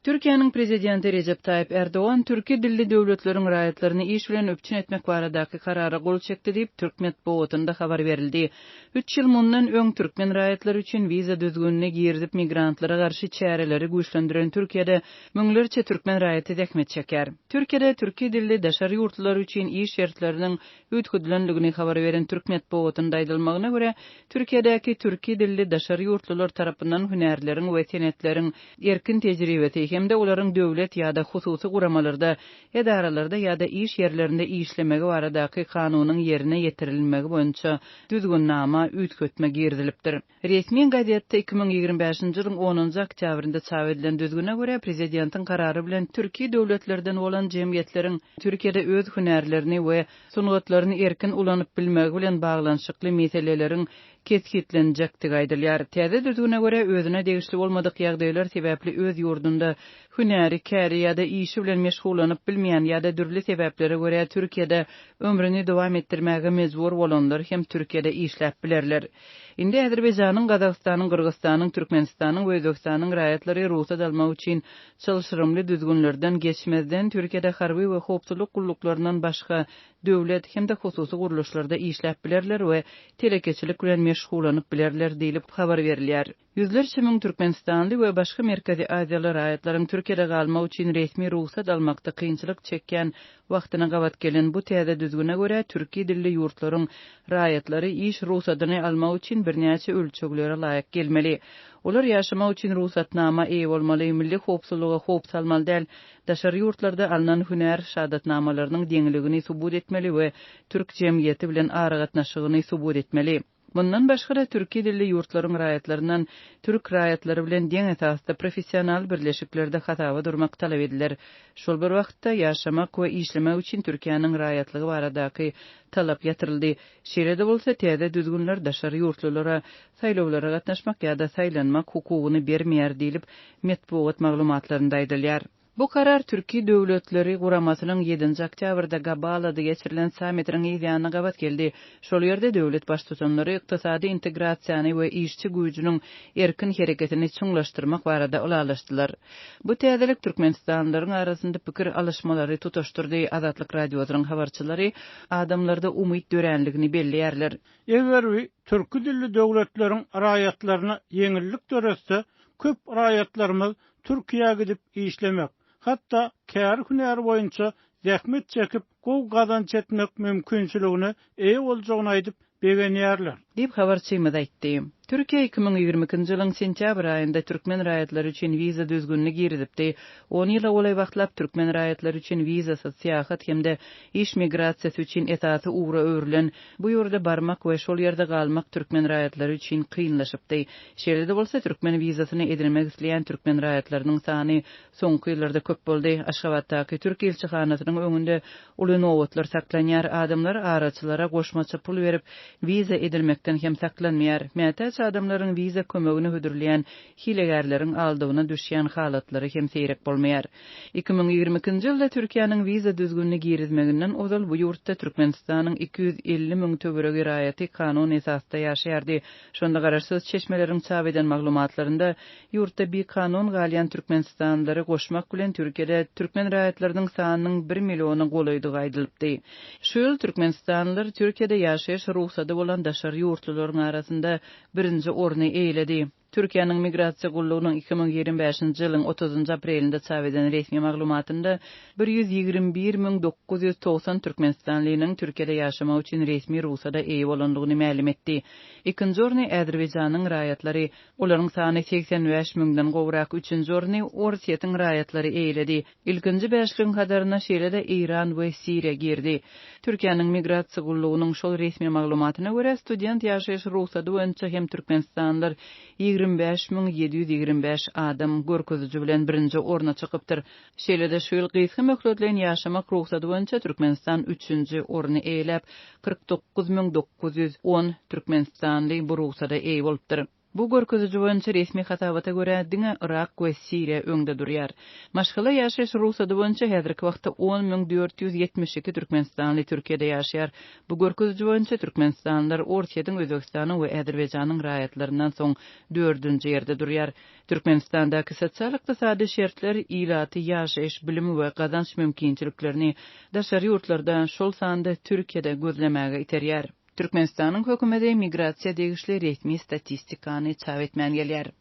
Türkiýanyň prezidenti Recep Tayyip Erdoğan türki dilli döwletleriň raýatlaryny iş bilen öpçün etmek baradaky karara gol çekdi diýip Türkmen Bowatynda habar berildi. 3 ýyl mundan öň türkmen raýatlary üçin wiza düzgünlüğüne girdip migrantlara garşy çäreleri güýçlendiren Türkiýede müňlerçe türkmen raýaty dekmet çeker. Türkiýede türki dilli daşary ýurtlar üçin iş şertleriniň ötküdilenligini habar beren Türkmen Bowatynda aýdylmagyna görä, Türkiýedäki türki dilli daşary ýurtlar tarapyndan hünärleriň we senetleriň erkin tejribesi hem de olaryň döwlet ýa-da hususy guramalarda, edaralarda ýa-da iş ýerlerinde işlemegi baradaky kanunyň ýerine ýetirilmegi boýunça düzgünnama üýtgetme girdilipdir. Resmi gazetde 2025-nji ýylyň 10-njy oktýabrynda çap edilen düzgüne görä prezidentiň karary bilen türki döwletlerden bolan jemgyýetleriň Türkiýede öz hünärlerini we sungatlaryny erkin ulanyp bilmegi bilen baglanyşykly meseleleriň kesgitlenjekdigi aýdylýar. Täze düzgüne görä özüne degişli bolmadyk ýagdaýlar sebäpli öz ýurdunda hünäri, käri ýa-da işi bilen meşgulanyp bilmeýän ýa-da dürli sebeplere görä Türkiýede ömrüni dowam etdirmäge mejbur bolanlar hem Türkiýede işläp bilerler. Indi Azerbaýjanyň, Gazagstanyň, Kyrgyzstanyň, Türkmenistanyň we Özbekistanyň raýatlary ruhsat almak üçin çalşyrymly düzgünlerden geçmezden Türkiýede harby we howpsuzlyk gulluklaryndan başga döwlet hem de hususy guruluşlarda işläp bilerler we telekeçilik bilen meşgulanyp bilerler diýilip habar berilýär. Yüzlerçe müň Türkmenistanly we başga Merkezi Aziýaly raýatlaryň Türkiýede galmak üçin resmi ruhsat almakda kynçylyk çekýän wagtyna gabat gelen bu täze düzgüne görä türki dilli ýurtlaryň raýatlary iş ruhsatyny almak üçin birnäçe ölçeklere laýyk gelmeli. Olar ýaşamak üçin ruhsatnama eýe bolmaly, milli howpsuzlyga howp salmaly däl, daşary ýurtlarda alynan hünär şahatnamalarynyň deňligini subut etmeli we türk jemgyýeti bilen ara gatnaşygyny subut etmeli. Bundan başga da türki dilli ýurtlaryň raýatlaryndan türk raýatlary bilen deň esasda professional birleşiklerde hatawa durmak talap ediler. Şol bir wagtda ýaşamak we işlemek üçin Türkiýanyň raýatlygy baradaky talap ýatyryldy. Şeýle bolsa täze düzgünler daşary ýurtlara saýlawlara gatnaşmak ýa-da saýlanmak hukugyny bermeýär diýilip Medpuwat maglumatlarynda aýdylýar. Bu karar Türki döwletleri guramasynyň 7-nji oktýabrda Gabalada geçirilen sammitiň ýygyna gabat geldi. Şol ýerde döwlet baş tutanlary ykdysady integrasiýany we işçi güýjüniň erkin hereketini çuňlaşdyrmak barada ulaşdylar. Bu täzelik Türkmenistanlylaryň arasynda pikir alışmalary tutaşdyrdy. Azatlyk radiosynyň habarçylary adamlarda umyt dörenligini belliýärler. Eger türki dilli döwletleriň raýatlaryna ýeňillik döresde köp raýatlarymyz Türkiýe gidip işlemek, hatta kär hünär boýunça zähmet çekip gow gazanç etmek mümkinçiligini eýe boljagyny aýdyp begenýärler. Dip habarçymyz aýtdy. Türkiýe 2022-nji ýylyň sentýabr aýynda türkmen raýatlary üçin wiza düzgünlügi girdipdi. 10 ýyla olay wagtlap türkmen raýatlary üçin wizasyz seýahat hemde iş migrasiýasy üçin esasy ugra öwrilen bu ýurda barmak we şol ýerde galmak türkmen raýatlary üçin kynlaşypdy. Şeýle bolsa türkmen wizasyny edilmek isleýän türkmen raýatlarynyň sany soňky ýyllarda köp boldy. Aşgabatdaky Türk elçihanasynyň öňünde uly nowatlar saklanýar, adamlar araçylara goşmaça pul berip wiza edilmekden hem saklanmaýar. Adamlaryň wiza kömegini hödürleýän hilegärleriň aldygyna düşýän halatlary hem seýrek bolmaýar. 2022-nji ýylda Türkiýanyň wiza düzgünlügi girizmeginden ozal bu ýurtda Türkmenistanyň 250 000 töweregi raýaty kanun esasda ýaşaýardy. Şonda garaşsyz çeşmeleriň çap eden maglumatlarynda ýurtda bir kanun galýan Türkmenistanlylary goşmak bilen Türkiýede türkmen raýatlarynyň sanynyň 1 milliony golaydygy aýdylypdy. Şu ýyl Türkmenistanlylar Türkiýede ýaşaýyş ruhsaty bolan daşary ýurtlaryň arasynda birinji orny eýledi. Türkiýanyň migrasiýa gullugynyň 2025-nji ýylyň 30-njy aprelinde çap eden resmi maglumatynda 121.990 Türkmenistanlynyň Türkiýede ýaşamak üçin resmi ruhsata eýe bolandygyny ma'lum etdi. Ikinji orny Azerbaýjanyň raýatlary, olaryň sany 85 000-den gowrak. Üçünji orny Orsiýetiň raýatlary eýledi. Ilkinji beşligiň kadaryna şeýle-de Iran we Siriýa girdi. Türkiýanyň migrasiýa gullugynyň şol resmi maglumatyna görä student ýaşaýyş ruhsaty boýunça hem Türkmenistanlylar 25.725 adam görkezüji bilen birinji orna çykypdyr. Şeýle-de şu ýyl gysga möhletlen ýaşamak ruhsaty boýunça Türkmenistan 3-nji orny eýlep 49.910 Türkmenistanly bu ruhsata eýe bolupdyr. Bu görkeziji boýunça resmi hatabata görä diňe Irak we Siriýa öňde durýar. Maşgala ýaşaýyş ruhsady boýunça häzirki wagtda 10.472 türkmenstanly Türkiýede ýaşaýar. Bu görkeziji boýunça türkmenstanlylar Ortaýadyň, Özbegistanyň we Äzerbaýjanyň raýatlaryndan soň 4-nji ýerde durýar. Türkmenistandaky sosial-ykdysady şertler ýylaty ýaşaýyş, bilim we gazanç mümkinçiliklerini daşary ýurtlardan şol sanda Türkiýede gözlemäge iterýär. Türkmenistanyň hökümeti migrasiýa degişli resmi statistikany çap etmän gelýär.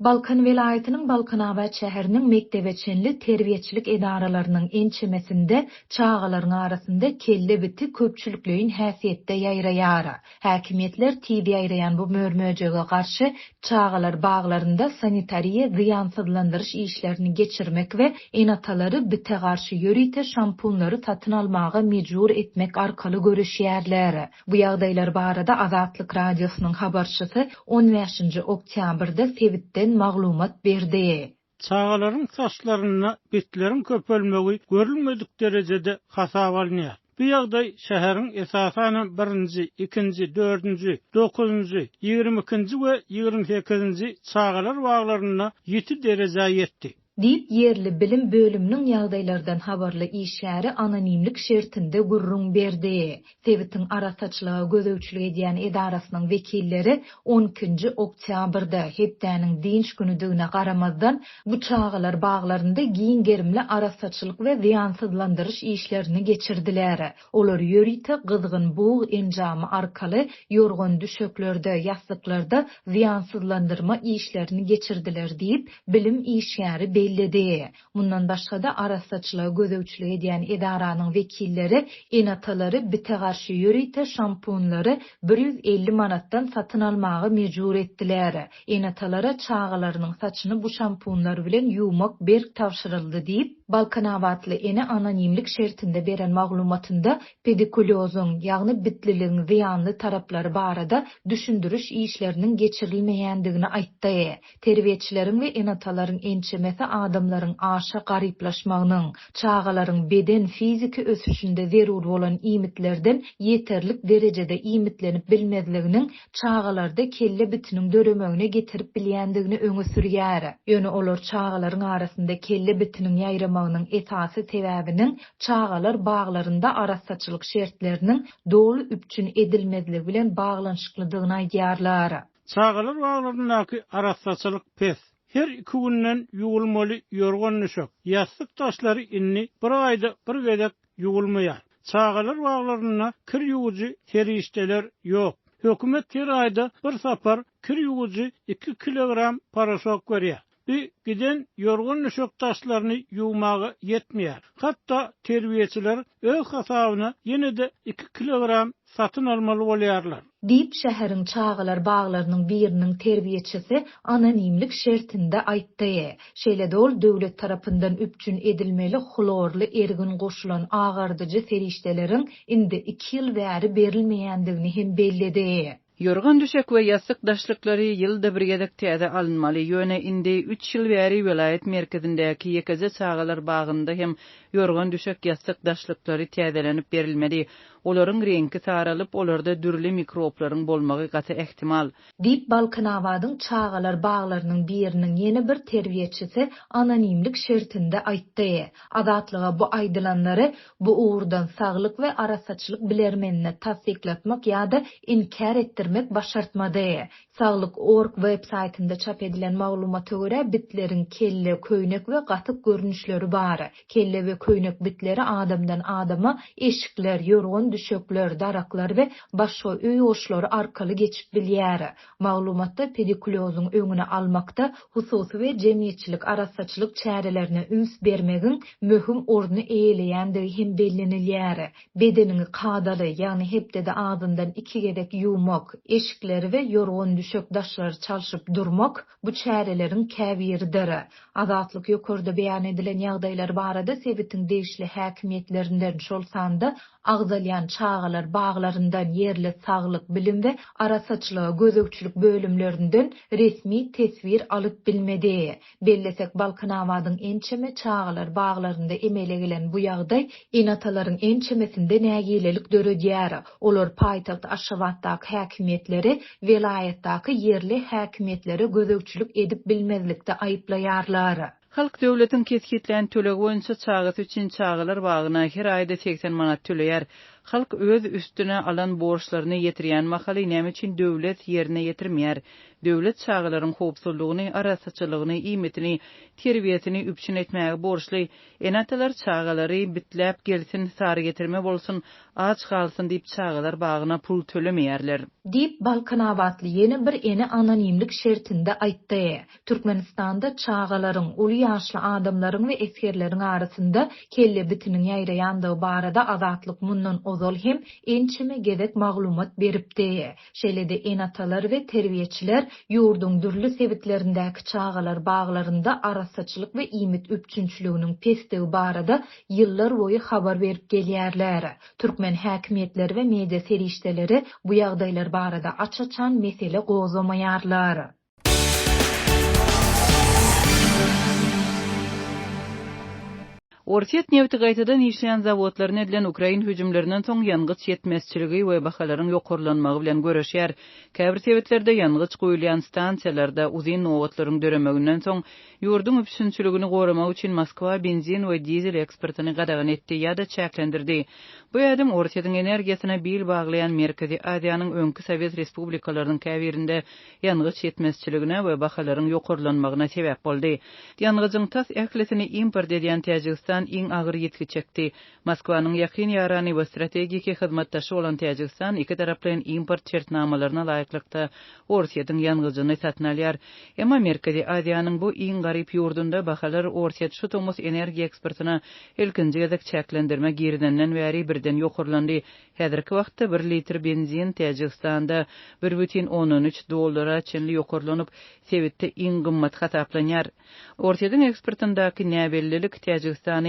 Balkan vilayatynyň Balkanawat şäheriniň mektebeçenli terbiýetçilik edaralarynyň ençemesinde çağalaryň arasynda kelle biti köpçülikliň häsiýetde ýaýraýar. Häkimetler tibi ýaýraýan bu mörmöjege garşy çağalar baglarynda sanitariýa ziýansızlandyryş işlerini geçirmek we enatalary bite garşy ýörite şampunlary satyn almaga mejbur etmek arkaly görüşýärler. Bu ýagdaýlar barada Azatlyk radiosynyň habarçysy 15-nji oktýabrda Sewitden maglumat berdi. Çağalaryň saçlaryna bitlerin köpelmegi görülmedik derejede hasap alınýar. Bu ýagdaý şäheriň esasany 1-nji, 2-nji, 4-nji, 9-njy, 22-nji we 28-nji çağalar baglaryna 7 dereje ýetdi. Diýip yerli bilim bölüminiň ýagdaýlardan habarly işgäri anonimlik şertinde gurrun berdi. Sewitiň arasaçlyga gözewçilik edýän edarasynyň wekilleri 12-nji oktýabrda hepdäniň dinç günüdigine garamazdan bu çağalar baglarynda giň gerimli arasaçylyk we ziýansızlandyryş işlerini geçirdiler. Olar ýörite gyzgyn buğ enjamy arkaly ýorgan düşeklerde, ýaslyklarda ziýansızlandyrma işlerini geçirdiler diýip bilim işgäri belledi. Mundan başga da arasaçylyga gözewçilik edýän edaranyň wekilleri enatalary bite garşy ýörite şampunlary 150 manatdan satyn almagy mejbur etdiler. Enatalara çağalarynyň saçyny bu şampunlar bilen ýuwmak berk tapşyryldy diýip Balkanawatly ene anonimlik şertinde beren maglumatynda pedikulozyň ýagny bitliligiň ziýanly taraplary barada düşündürüş işleriniň geçirilmeýändigini aýtdy. Terbiýetçileriň we enatalaryň ençemesi adamlaryň aşa garyplaşmagynyň, çağalaryň beden fiziki ösüşinde zerur bolan imitlerden ýeterlik derejede imitlenip bilmezliginiň çağalarda kelle bitiniň döremegine getirip bilýändigini öňe sürýär. Ýöne olar çağalaryň arasynda kelle bitiniň ýaýramagynyň esasy sebäbiniň çağalar baglarynda arasaçylyk şertleriniň dogry üpçün edilmezligi bilen baglanyşyklydygyny aýdýarlar. Çağalar baglaryndaky arasaçylyk pes. Her 2 günden ýuwulmaly ýorgan nüşek. Ýaslyk taşlary inni bir aýda bir gedek ýuwulmaýar. Çağalar baglaryna kir ýuwuji terişdeler ýok. Hökümet her aýda bir sapar kir ýuwuji 2 kilogram paraşok berýär. Bir giden yorgun nüşek taşlaryny ýuwmagy ýetmeýär. Hatda terbiýetçiler öz hasabyna ýene de 2 kilogram satyn almaly bolýarlar. Diýip şäheriň çağalar baglarynyň biriniň terbiýetçisi anonimlik şertinde aýtdy. Şeýle ol döwlet tarapyndan üpçün edilmeli xlorly ergin goşulan agardyjy serişdeleriň indi 2 ýyl bäri berilmeýändigini hem belledi. Yorgan düşek we ýasyk daşlyklary ýylda bir gedek täze alınmaly. Ýöne indi 3 ýyl bäri vilayet merkezindäki ýekeze çağalar bagynda hem yorgan düşek ýasyk daşlyklary täzelenip berilmeli. Olaryň reňki saralyp, olarda dürli mikroplaryň bolmagy gaty ehtimal. Diýip Balkanawadyň çağalar baglarynyň biriniň ýene bir terbiýetçisi anonimlik şertinde aýtdy. Azatlyga bu aýdylanlary bu uğurdan saglyk we arasaçylyk bilermenine tasdiklatmak ýa-da inkar etdirmek başartmady. Saglyk.org web saýtynda çap edilen maglumata görä bitleriň kelle, köýnek we gatyk görnüşleri bar. Kelle we köýnek bitleri adamdan adama eşikler, ýorgan düşekler, daraklar we başga öý oşlary arkaly geçip bilýär. Maglumatda pedikulozyň öňüne almakda hususy we jemgyýetçilik arasaçylyk çärelerine üns bermegiň möhüm orduny eýeleýändigi hem bellenilýär. Bedenini kadaly, ýagny hepde ağzından 2 gedek ýuwmak, eşikleri we ýorgan düşek daşlary çalşyp durmak bu çäreleriň käbiridir. Azatlyk ýokarda beýan edilen ýagdaýlar barada Sewitiň degişli häkimetlerinden şol sanda agzalyan çağalar bağlarından yerli saglyk bilim we arasaçlygy gözegçilik bölümlerinden resmi tesvir alyp bilmedi. Bellesek Balkanawadyň ençeme çağalar bağlarında emele gelen bu ýagdaý enatalaryň ençemesinde nägilelik döredýär. Olar paýtaxt Aşgabatdaky häkimetleri velayetdaky yerli häkimetleri gözegçilik edip bilmezlikde aýyplaýarlar. Halk döwletiň kesgitlen tölegi boýunça çağıt üçin çağılar bagyna her aýda 80 manat töleýär. Halk öz üstüne alan borçlaryny ýetirýän mahaly näme üçin döwlet ýerine ýetirmeýär? Döwlet çağılaryň howpsuzlygyny, arasaçylygyny, iýmetini, terbiýetini üpçün etmäge borçly. Enatalar çağılary bitläp gelsin, sary getirme bolsun, aç galsyn diýip çağılar bagyna pul tölemeýärler. Dip Balkanawatly ýene bir ene anonimlik şertinde aýtdy. Türkmenistanda çağalaryň uly ýaşly adamlaryň we eskerleriň arasynda kelle bitiniň ýaýraýandygy barada azatlyk mundan ozal hem ençeme gezek maglumat beripdi. Şeýlede enatalar we terbiýeçiler ýurduň dürli sebitlerindäki çağalar baglarynda arasaçylyk we iýmet üpçünçiliginiň pesdigi barada ýyllar boýy habar berip gelýärler. Türkmen häkimetleri we media serişdeleri bu ýagdaýlar barada açaçan mesele gozamaýarlar. Ortiýet nefti gaýtadan işleýän zawodlaryna edilen Ukrain hüjümlerinden soň ýangyç ýetmezçiligi we bahalaryň ýokurlanmagy bilen göreşýär. Käbir sebetlerde ýangyç goýulýan stansiýalarda uzyn nowatlaryň döremeginden soň ýurdun üpsünçiligini goramak üçin Moskwa benzin we dizel eksportyny gadagan etdi ýa-da çäklendirdi. Bu ýadym Ortiýetin energiýasyna bil baglayan Merkezi Aziýanyň öňkü Sowet respublikalarynyň käbirinde ýangyç ýetmezçiligine we bahalaryň ýokurlanmagyna sebäp boldy. Ýangyjyň tas ählesini import edýän Täjikistan iň agyr ýetki çekdi. Moskwanyň ýakyn ýarany we strategiki hyzmatdaşy bolan Täjikistan iki taraplyň import şertnamalaryna laýyklykda Ortiýetin ýangyjyny satyn alýar. Emma Merkezi Aziýanyň bu iň garyp ýurdunda bahalar Ortiýet şu tomos energiýa eksportyna ilkinji gezek çäklendirme giridenden bäri birden ýokurlandy. Häzirki wagtda 1 litr benzin Täjikistanda $1,13 çenli ýokurlanyp, sebitde iň gymmat hasaplanýar. Ortiýetin eksportyndaky näbellilik Täjikistany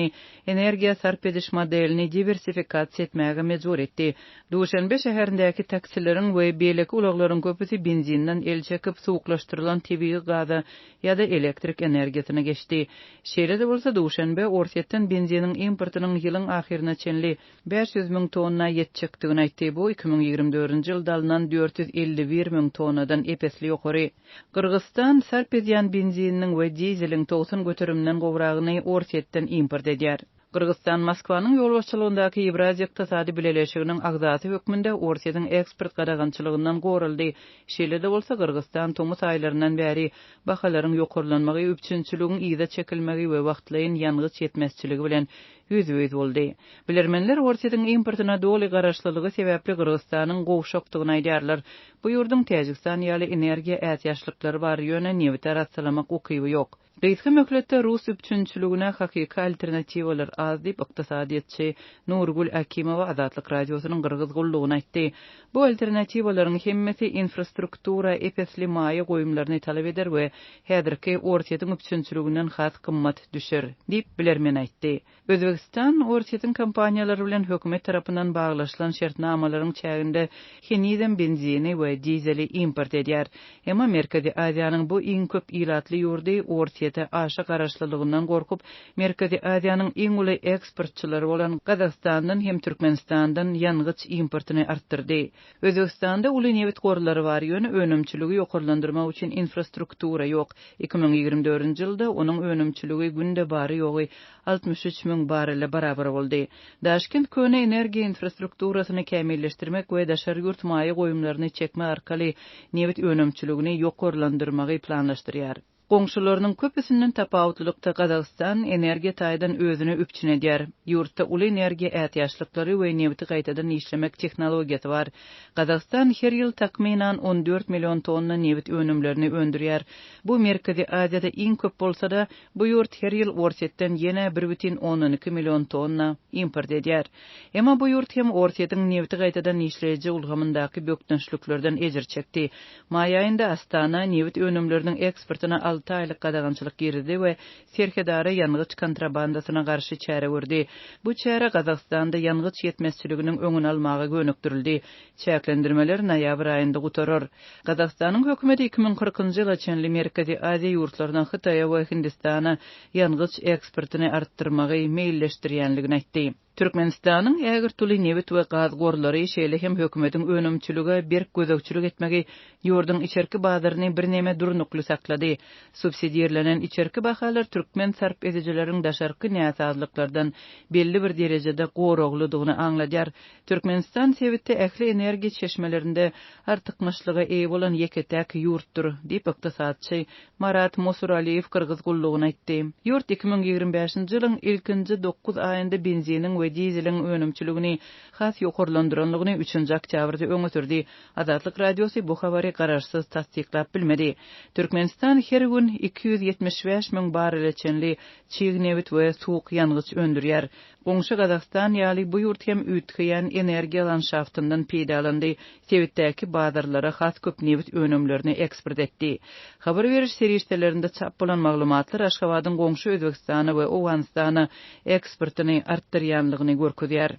energiýa sarp ediş modelini diversifikasiýa etmäge mejbur etdi. Duşanbe şäherindäki taksilerin we beýleki ulaklaryň köpüsi benzinden el çekip suwuklaşdyrylan tebii gaza ýa-da elektrik energiýasyna geçdi. Şeýle bolsa Duşanbe Ortiýetden benziniň importynyň ýylyň ahyrına çenli 500.000 tonna ýetjekdigini aýtdy. Bu 2024-nji ýylda alynan 451.000 tonnadan epesli ýokary. Kyrgyzstan sarp edýän benziniň we dizeliň 90 göteriminden gowragyny Ortiýetden import edýär. Kırgızstan Moskwanyň ýolbaşçylygyndaky Ewraziýa ykdysady bileşiginiň agzaty hökmünde Ortiýetin eksport gadagançylygyndan goruldy. Şeýle-de bolsa Kırgızstan tomuz aýlaryndan bäri bahalaryň ýokurlanmagy, üpçünçiligiň ýyda çekilmegi we wagtlaýyn ýangyç ýetmezçiligi bilen yüz boldy. Bilermenler Ortiýetin importyna doly garaşlylygy sebäpli Kırgızstanyň gowşokdygyny aýdýarlar. Bu ýurdun Täjikistan ýaly energiýa ätýaşlyklary bar ýöne newit aratsalamak ukyby ýok. Reýsgi möhletde Rus üpçünçiligine hakyky alternatiwalar az diýip ykdysadyatçy Nurgul Akimowa Azatlyk radiosynyň Kırgız gullugyna aýtdy. Bu alternatiwalaryň hemmesi infrastruktura epesli maýa goýumlaryny talap eder we häzirki Ortiýetin üpçünçiliginden has kymmat düşer diýip bilermen aýtdy. Özbegistan Ortiýetin kompaniýalary bilen hökümet tarapyndan baglaşylan şertnamalaryň çäginde heniden benzini we dizeli import edýär. Emma Merkezi Aziýanyň bu iň köp ýylatly ýurdy Ortiýete aşa garaşlylygyndan gorkup, Merkezi Aziýanyň iň uly eksportçylary bolan Gazakstandan hem Türkmenistandan ýangyç importyny artdyrdy. Özbegistanda uly newit gorlary bar ýöne önümçiligi ýokurlandyrmak üçin infrastruktura ýok. 2024-nji ýylda onuň önümçiligi günde bary ýogy 63.000 barrelle barabar boldy. Daşkent köne energiýa infrastrukturasyny kämilleşdirmek we daşary ýurt maýa goýumlaryny çekme arkaly newit önümçiligini ýokurlandyrmagy planlaşdyrýar. Goňşularynyň köpüsinden tapawutlykda Gazakistan energiýa taýdan özüne üpçün edýär. Ýurtda uly energiýa ätýaşlyklary we newti gaýtadan işlemek tehnologiýasy bar. Gazakistan her ýyl takminan 14 million tonna newit önümlerini öndürýär. Bu Merkezi Aziýada iň köp bolsa da, bu ýurt her ýyl Ortiýetden ýene 1,12 million tonna import edýär. Emma bu ýurt hem Ortiýetiň newti gaýtadan işleýiji ulgamyndaky bökdünçlüklerden ejir çekdi. Maý aýynda Astana newit önümleriniň eksportyna 6 aylyk gadagançylyk girdi we serkedary ýangıç kontrabandasyna garşy çäre gördi. Bu çäre Gazagstanda ýangıç ýetmezçiliginiň öňüni almagy gönükdirildi. Çäklendirmeler noýabr aýynda gutarır. Gazagstanyň hökümeti 2040-njy ýyla çenli Merkezi Aziýa ýurtlaryna Hytaýa we Hindistana ýangıç eksportyny artdyrmagy meýilleşdirýänligini aýtdy. Türkmenistanyň ägir tuly newit we gaz gorlary şeýle hem hökümetiň önümçüligi berk gözegçilik etmegi ýurdun içerki bazaryny bir näme durnukly saklady. Subsidiýerlenen içerki bahalar türkmen sarp edijileriň daşarky näsazlyklardan belli bir derejede gorogludygyny aňladýar. Türkmenistan sewitde ähli energiýa çeşmelerinde artykmyşlygy eý bolan ýeketäk ýurtdur diýip ykdysatçy Marat Mosuraliýew Kyrgyz gullugyna aýtdy. Ýurt 2025-nji ýylyň ilkinji 9 aýynda benzinin we dizeliň önümçiligini has ýokurlandyranlygyny 3-nji oktýabrda öňe sürdi. Azatlyk radiosu bu habary gararsyz tasdiklap bilmedi. Türkmenistan her gün 275.000 barrel çenli çiğnewit we suwuk ýangıç öndürýär. Goňşy Gazagystan ýaly bu ýurt hem üýtgeýän energiýa landşaftyndan peýdalandy. Sewitdäki bazarlara has köp newit önümlerini eksport etdi. Habar beriş serýişlerinde çap bolan maglumatlar Aşgabatyň goňşy Özbekistany we Owganistany eksportyny artdyrýanlygyny görkezýär.